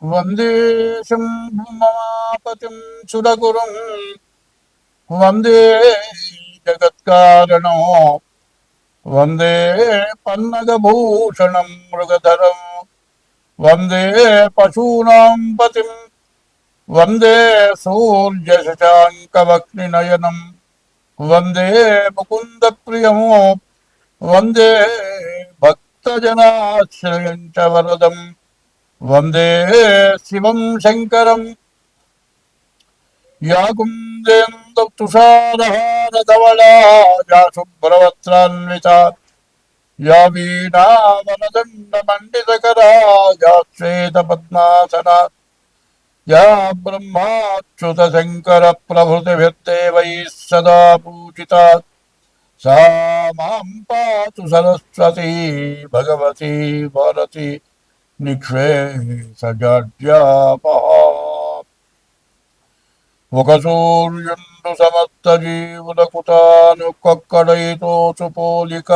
వందే శంభుమాపతిం సురగురుం వందే జగత్కారణం వందే పన్నగభూషణం మృగధరం వందే పశూనాం పతిం వందే సూర్యశశాంకవక్నినయనం వందే ముకుందప్రియం వందే భక్తజనాశ్రయం చ వరదం వందే శివం శంకరం యా కుందేందుతుషారహారధవళా యా శుభ్రవస్త్రాన్వితా యా వీణావనదండమండితకరా యా శ్వేతపద్మాసనా యా బ్రహ్మాచ్యుతశంకర ప్రభృతిభిర్దేవైः సదా పూజితా सा मां पातु सरस्वती भगवती भारती నిక్షేసజాడ్యాపహ. ఒక సూర్యుండు సమస్త జీవులకు తానొక్కడైతోచు పోలిక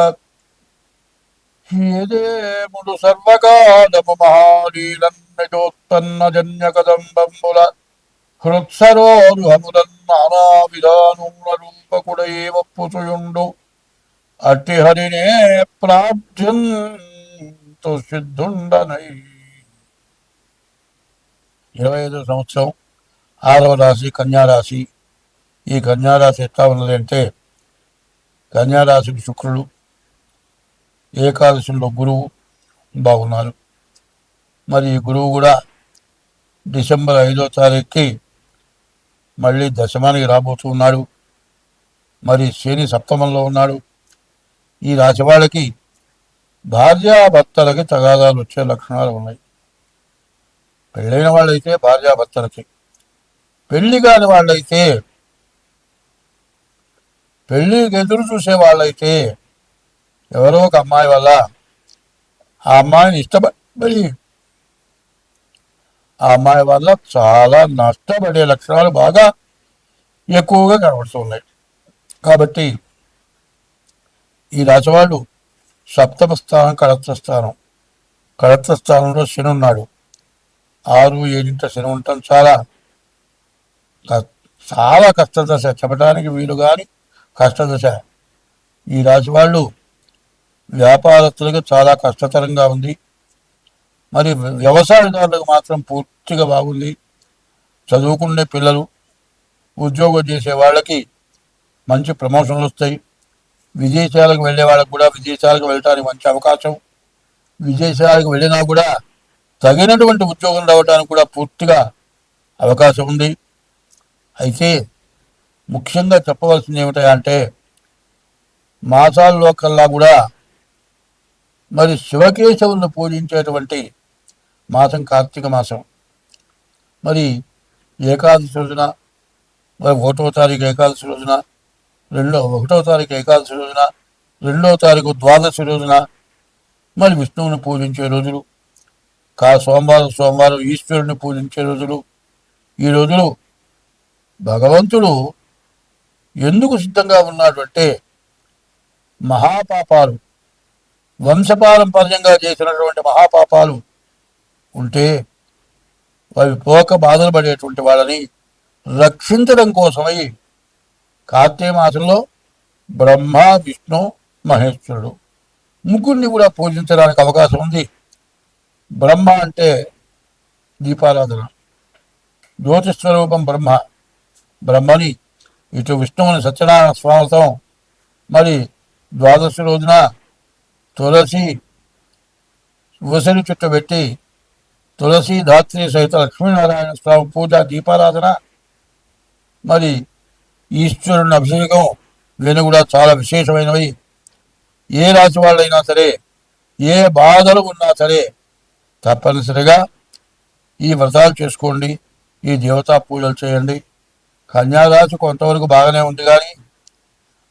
ఏదేముడు సర్వకాలము మహాలీలన్నజోత్పన్న జన్య కదంబంబుల హృత్సరోరుహములన్ నానా విధానముల రూపకుడై ఒప్పుచుయుండు అట్టి హరినే ప్రార్థ్యంతు సిద్ధుండనై. 25వ సంవత్సరం 6వ రాశి కన్యారాశి. ఈ కన్యారాశి ఎట్లా ఉన్నది అంటే, కన్యారాశికి శుక్రుడు, ఏకాదశిలో గురువు బాగున్నారు. మరి ఈ గురువు కూడా డిసెంబర్ 5వ తారీఖుకి మళ్ళీ దశమానికి రాబోతున్నాడు. మరి శని సప్తమంలో ఉన్నాడు. ఈ రాశి వాళ్ళకి భార్యాభర్తలకి తగాదాలు వచ్చే లక్షణాలు ఉన్నాయి. పెళ్ళైన వాళ్ళైతే భార్యాభర్తలకి, పెళ్లి కాని వాళ్ళైతే, పెళ్లికి ఎదురు చూసే వాళ్ళైతే ఎవరో ఒక అమ్మాయి వల్ల ఆ అమ్మాయిని ఇష్టపడి ఆ అమ్మాయి వల్ల చాలా నష్టపడే లక్షణాలు బాగా ఎక్కువగా కనబడుతున్నాయి. కాబట్టి ఈ రాశివాళ్ళు సప్తమ స్థానం కళత్ర స్థానంలో శని ఉన్నాడు. 6, 7 శని ఉండటం చాలా కష్టదశ, చెప్పడానికి వీలు కాని కష్టదశ. ఈ రాశి వాళ్ళు వ్యాపారస్తులకు చాలా కష్టతరంగా ఉంది. మరి వ్యవసాయదారులకు మాత్రం పూర్తిగా బాగుంది. చదువుకునే పిల్లలు, ఉద్యోగం చేసే వాళ్ళకి మంచి ప్రమోషన్లు వస్తాయి. విదేశాలకు వెళ్ళే వాళ్ళకు కూడా విదేశాలకు వెళ్ళడానికి మంచి అవకాశం. విదేశాలకు వెళ్ళినా కూడా తగినటువంటి ఉద్యోగం రావడానికి కూడా పూర్తిగా అవకాశం ఉంది. అయితే ముఖ్యంగా చెప్పవలసింది ఏమిటంటే, మాసాల్లో కల్లా కూడా మరి శివకేశవులను పూజించేటువంటి మాసం కార్తీక మాసం. మరి ఏకాదశి రోజున, మరి 1వ తారీఖు ఏకాదశి రోజున, 1వ తారీఖు ఏకాదశి రోజున, 2వ తారీఖు ద్వాదశి రోజున మరి విష్ణువుని పూజించే రోజులు. సోమవారం ఈశ్వరుని పూజించే రోజులు. ఈ రోజులు భగవంతుడు ఎందుకు సిద్ధంగా ఉన్నాడు అంటే, మహాపాపాలు, వంశపారంపర్యంగా చేసినటువంటి మహాపాపాలు ఉంటే అవి పోక బాధలు పడేటువంటి వాళ్ళని రక్షించడం కోసమై కార్తీక మాసంలో బ్రహ్మ, విష్ణు, మహేశ్వరుడు ముగ్గురిని కూడా పూజించడానికి అవకాశం ఉంది. బ్రహ్మ అంటే దీపారాధన, జ్యోతిస్వరూపం బ్రహ్మ. బ్రహ్మని ఇటు విష్ణువుని సత్యనారాయణ స్వామితో మరి ద్వాదశి రోజున తులసి ఉసిరి చుట్టూ పెట్టి తులసి ధాత్రి సహిత లక్ష్మీనారాయణ స్వామి పూజ, దీపారాధన, మరి ఈశ్వరుని అభిషేకం, ఇవన్నీ కూడా చాలా విశేషమైనవి. ఏ రాశి వాళ్ళైనా సరే, ఏ బాధలు ఉన్నా సరే తప్పనిసరిగా ఈ వ్రతాలు చేసుకోండి, ఈ దేవతా పూజలు చేయండి. కన్యారాశి కొంతవరకు బాగానే ఉంది, కానీ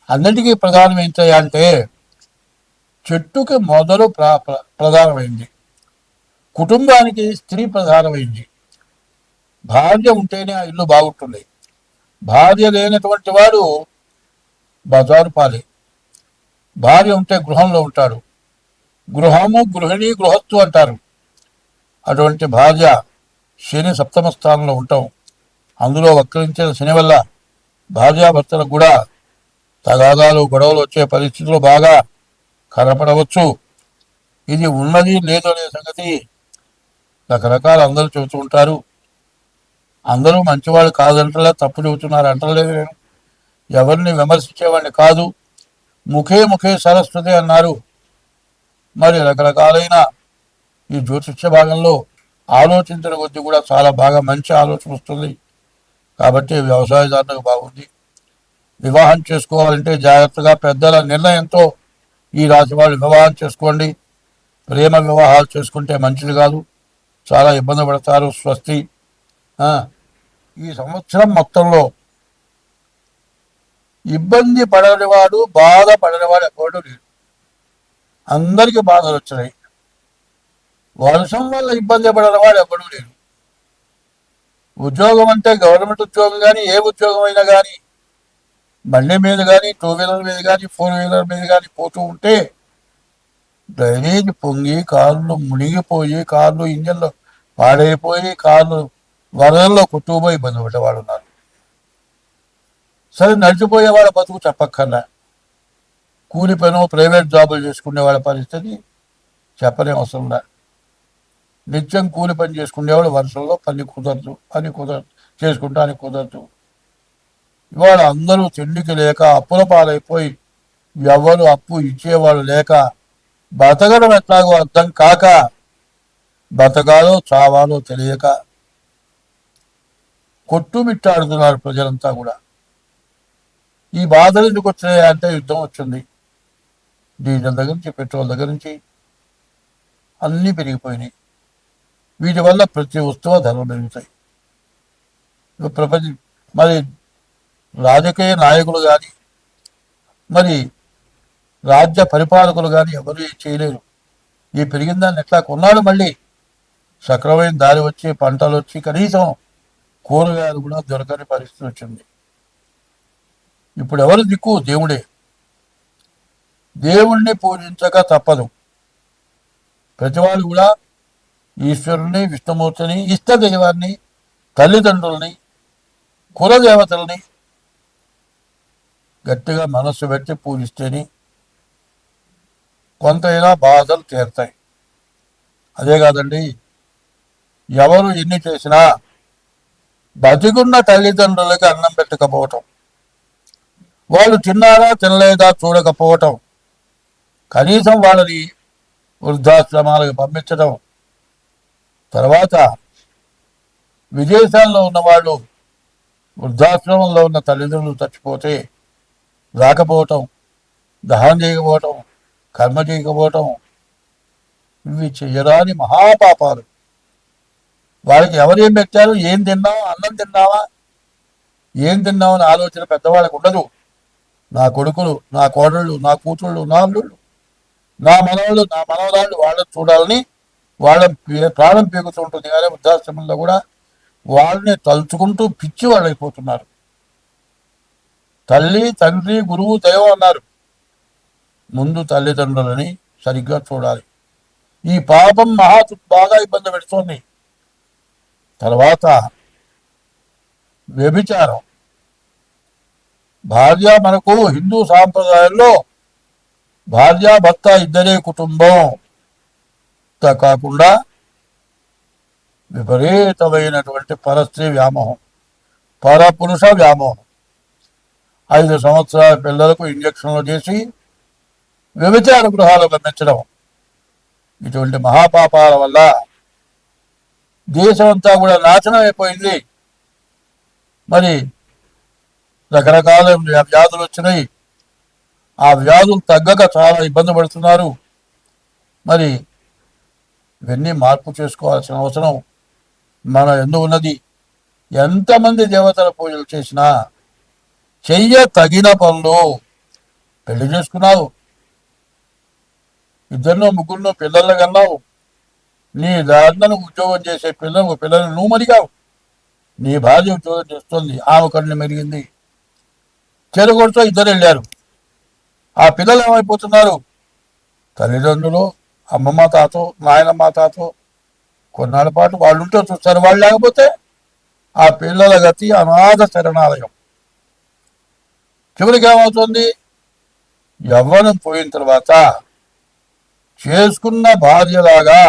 అన్నిటికీ ప్రధానం ఏంటంటే చెట్టుకి మొదలు ప్రధానమైంది, కుటుంబానికి స్త్రీ ప్రధానమైంది. భార్య ఉంటేనే ఆ ఇల్లు బాగుంటుంది. భార్య లేనటువంటి వాడు బజారు పాలే. భార్య ఉంటే గృహంలో ఉంటాడు. గృహము, గృహిణి, గృహస్థు అంటారు. అటువంటి భార్య శని సప్తమ స్థానంలో ఉంటాం. అందులో వక్రించిన శని వల్ల భార్యాభర్తలకు కూడా తగాదాలు గొడవలు వచ్చే పరిస్థితులు బాగా కనపడవచ్చు. ఇది ఉన్నది లేదు అనే సంగతి రకరకాల అందరూ చెబుతూ ఉంటారు. అందరూ మంచివాళ్ళు కాదంటలే, తప్పు చెబుతున్నారు అంటలేదు. నేను ఎవరిని విమర్శించేవాడిని కాదు. ముఖే ముఖే సరస్వతి అన్నారు. మరి రకరకాలైన ఈ జ్యోతిష్య భాగంలో ఆలోచించిన కొద్దీ కూడా చాలా బాగా మంచి ఆలోచన వస్తుంది. కాబట్టి వ్యవసాయదారులకు బాగుంది. వివాహం చేసుకోవాలంటే జాగ్రత్తగా పెద్దల నిర్ణయంతో ఈ రాశి వాళ్ళు వివాహం చేసుకోండి. ప్రేమ వివాహాలు చేసుకుంటే మంచిది కాదు, చాలా ఇబ్బంది పడతారు. స్వస్తి. ఈ సంవత్సరం మొత్తంలో ఇబ్బంది పడనివాడు బాధపడనివాడు ఎవడు లేడు. అందరికీ బాధలు వచ్చినాయి. వర్షం వల్ల ఇబ్బంది పడనివాడు ఎవడు లేడు. ఉద్యోగం అంటే గవర్నమెంట్ ఉద్యోగం కానీ ఏ ఉద్యోగం అయినా కానీ బండి మీద కానీ 2 వీలర్ మీద కానీ 4 వీలర్ మీద కానీ పోతూ ఉంటే డ్రైనేజ్ పొంగి కార్లు మునిగిపోయి, కార్లు ఇంజన్లు పాడైపోయి, కార్లు వరదల్లో కొట్టుకుపోయి ఇబ్బంది పడ్డవాడు ఉన్నారు. సరే, నడిచిపోయే వాళ్ళ బతుకు చెప్పక్కర్లా. కూలి పను ప్రైవేట్ జాబులు చేసుకునే వాళ్ళ పరిస్థితి చెప్పనే అవసరం లే. నిత్యం కూలి పని చేసుకునేవాడు వర్షంలో పని కుదరదు చేసుకుంటానికి కుదరదు. ఇవాళ అందరూ తిండికి లేక అప్పుల పాలైపోయి ఎవరు అప్పు ఇచ్చేవాళ్ళు లేక బతకడం ఎట్లాగో అర్థం కాక బతకాలో చావాలో తెలియక కొట్టుమిట్టాడుతున్నారు ప్రజలంతా కూడా. ఈ బాధలు ఎందుకు వచ్చినాయి అంటే యుద్ధం వచ్చింది. డీజిల్ దగ్గర నుంచి పెట్రోల్ దగ్గర నుంచి అన్నీ పెరిగిపోయినాయి. వీటి వల్ల ప్రతి వస్తువు ధరలు పెరుగుతాయి. మరి రాజకీయ నాయకులు కానీ మరి రాజ్య పరిపాలకులు కానీ ఎవరు ఏం చేయలేరు. ఈ పెరిగిన దాన్ని ఎట్లా కొన్నాడు? మళ్ళీ సక్రమైన దారి వచ్చి పంటలు వచ్చి కనీసం కూరగాయలు కూడా దొరకని పరిస్థితి వచ్చింది. ఇప్పుడు ఎవరు దిక్కు? దేవుడే. దేవుణ్ణి పూజించక తప్పదు. ప్రతివాళ్ళు కూడా ఈశ్వరుని, విష్ణుమూర్తిని, ఇష్ట దైవాన్ని, తల్లిదండ్రుల్ని, కులదేవతల్ని గట్టిగా మనస్సు పెట్టి పూజిస్తేనే కొంతైనా బాధలు తీరుతాయి. అదే కాదండి, ఎవరు ఎన్ని చేసినా బతికున్న తల్లిదండ్రులకి అన్నం పెట్టకపోవటం, వాళ్ళు తిన్నారా తినలేదా చూడకపోవటం, కనీసం వాళ్ళని వృద్ధాశ్రమాలకు పంపించడం, తర్వాత విదేశాల్లో ఉన్నవాళ్ళు వృద్ధాశ్రమంలో ఉన్న తల్లిదండ్రులు చచ్చిపోతే రాకపోవటం, దహనం చేయకపోవటం, కర్మ చేయకపోవటం, ఇవి చెయ్యరాని మహాపాపాలు. వాళ్ళకి ఎవరేం పెట్టారు? ఏం తిన్నావా? అన్నం తిన్నావా? ఏం తిన్నావని ఆలోచన పెద్దవాళ్ళకు ఉండదు. నా కొడుకులు, నా కోడళ్ళు, నా కూతుళ్ళు, నా అల్లుళ్ళు, నా మనవాళ్ళు, నా మనవరాళ్ళు వాళ్ళని చూడాలని వాళ్ళ ప్రాణం పీకుతుంటుంది. కానీ వృద్ధాశ్రమంలో కూడా వాళ్ళని తలుచుకుంటూ పిచ్చి వాళ్ళు అయిపోతున్నారు. తల్లి, తండ్రి, గురువు, దైవం అన్నారు. ముందు తల్లిదండ్రులని సరిగ్గా చూడాలి. ఈ పాపం బాగా ఇబ్బంది పెడుతోంది. తర్వాత వ్యభిచారం. భార్య, మనకు హిందూ సాంప్రదాయంలో భార్యాభర్త ఇద్దరే కుటుంబం కాకుండా విపరీతమైనటువంటి పరస్త్రీ వ్యామోహం, పరపురుష వ్యామోహం. 5 సంవత్సరాల పిల్లలకు ఇంజక్షన్లు చేసి వ్యభిచార గృహాలు పంపించడం. ఇటువంటి మహాపాపాల వల్ల దేశం అంతా కూడా నాశనం అయిపోయింది. మరి రకరకాల వ్యాధులు వచ్చినాయి. ఆ వ్యాధులు తగ్గక చాలా ఇబ్బంది పడుతున్నారు. మరి ఇవన్నీ మార్పు చేసుకోవాల్సిన అవసరం మన ఎందుకు ఉన్నది. ఎంతమంది దేవతల పూజలు చేసినా చెయ్య తగిన పనులు. పెళ్లి చేసుకున్నావు, 2 3 పిల్లలు కన్నావు, నీ దాంట్లో ఉద్యోగం చేసే పిల్లలు నువ్వు మరిగావు, నీ భార్య ఉద్యోగం చేస్తుంది, ఆమె కన్ను మెరిగింది, చెరుగొడుతో 2 వెళ్ళారు. ఆ పిల్లలు ఏమైపోతున్నారు? తల్లిదండ్రులు, అమ్మమ్మ తాతో, నాయనమ్మ తాతో కొన్నాళ్ళ పాటు వాళ్ళు ఉంటే చూస్తారు, వాళ్ళు లేకపోతే ఆ పిల్లల గతి అనాథ శరణాలయం. చివరికి ఏమవుతుంది? యవ్వనం పోయిన తర్వాత చేసుకున్న భార్యలాగా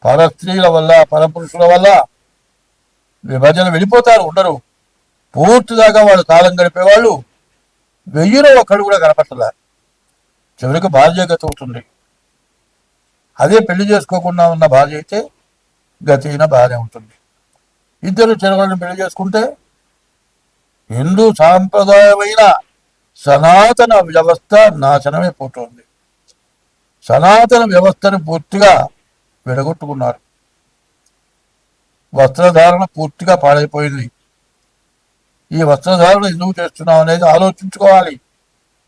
పరస్త్రీల వల్ల, పరపురుషుల వల్ల విభజన వెళ్ళిపోతారు, ఉండరు. పూర్తిదాకా వాళ్ళు కాలం గడిపేవాళ్ళు 1000లో ఒక్కడు కూడా కనపట్టలే. చివరికి భార్య గతి అవుతుంది. అదే పెళ్లి చేసుకోకుండా ఉన్న భార్య అయితే గతి అయిన భార్య ఉంటుంది. ఇద్దరు చెరగలను పెళ్లి చేసుకుంటే హిందూ సాంప్రదాయమైన సనాతన వ్యవస్థ నాశనమైపోతుంది. సనాతన వ్యవస్థను పూర్తిగా విడగొట్టుకున్నారు. వస్త్రధారణ పూర్తిగా పాడైపోయింది. ఈ వస్త్రధారణ ఎందుకు చేస్తున్నాం అనేది ఆలోచించుకోవాలి.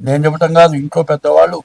నేను చెప్పటం కాదు, ఇంట్లో పెద్దవాళ్ళు